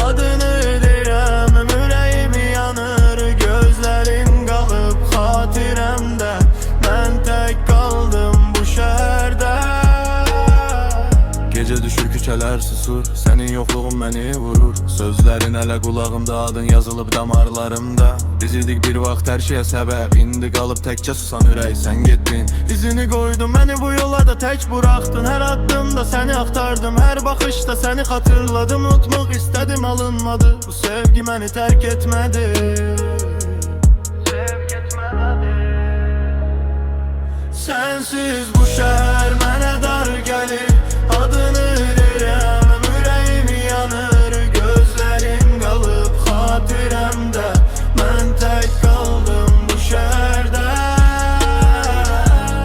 adını deyirəm, ürəyim yanır, gözlərin qalıb xatirəmdə. Mən tək qaldım bu şəhərdə. Gecə düşür, küçələr susur, sənin yoxluğun məni vurur. Sözlərin hələ qulağımda, adın yazılıb damarlarımda. Biz idik bir vaxt hər şeyə səbəb, indi qalıb təkcə susan ürək, sən getdin. İzini qoydum, məni bu yollarda tək buraxdın. Hər addımda səni axtardım, hər baxışda səni xatırladım. Unutmaq istədim, alınmadı, bu sevgi məni tərk etmədi. Sənsiz bu şəhər mənə dar gəlir, adını deyirəm, ürəyim yanır, gözlərim qalıb xatirəmdə. Mən tək qaldım bu şəhərdə.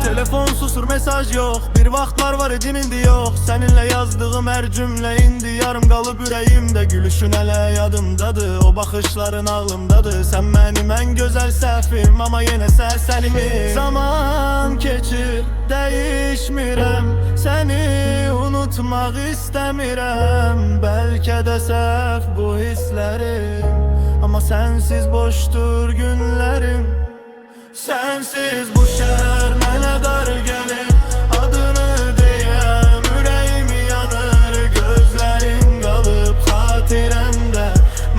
Telefon susur, mesaj yox, bir vaxtlar var idim, indi yox. Səninlə yazdığım hər cümlə indi yarım qalıb ürəyimdə. Gülüşün hələ yadımdadır, o baxışların ağlımdadır. Sən mənim ən gözəl səhvim, amma yenə sərsəlimim. Zaman keçir, dəyişmirəm, səni unutmaq istəmirəm. Bəlkə də səhv bu hisslərim, amma sənsiz boşdur günlərim. Sənsiz bu şəhər mənə dar gəlir, adını deyəm, ürəyim yanır, gözlərim qalıb xatirəmdə.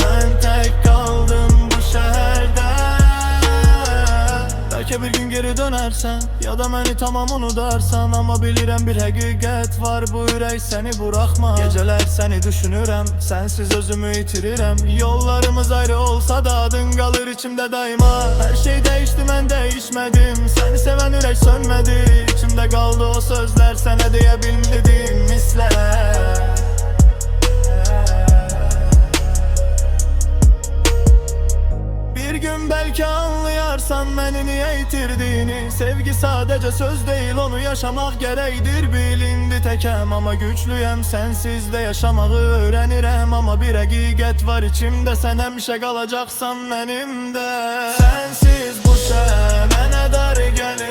Mən tək qaldım bu şəhərdə. Bəlkə bir gün geri dönərsən, ya da məni tamam unudarsan. Amma bilirəm bir həqiqət var, bu ürək səni buraxmaz. Gecələr səni düşünürəm, sənsiz özümü itirirəm. Yollarımız ayrı olsa da adın qalır içimdə daima. Hər şey dəyişdi, mən dəyişmədim, səni sevən ürək sönmədi. İçimdə qaldı o sözlər, sənə deyə bilmədim mislər. Bir gün bəlkə anlayarsan məni niyə itirdiyini. Sevgi sadəcə söz deyil, onu yaşamaq gərəkdir. Bil indi təkəm, amma güclüyəm, sənsiz də yaşamağı öyrənirəm. Amma bir həqiqət var içimdə, sən həmişə qalacaqsan mənimdə. Sənsiz bu şəhər mənə dar gəlir,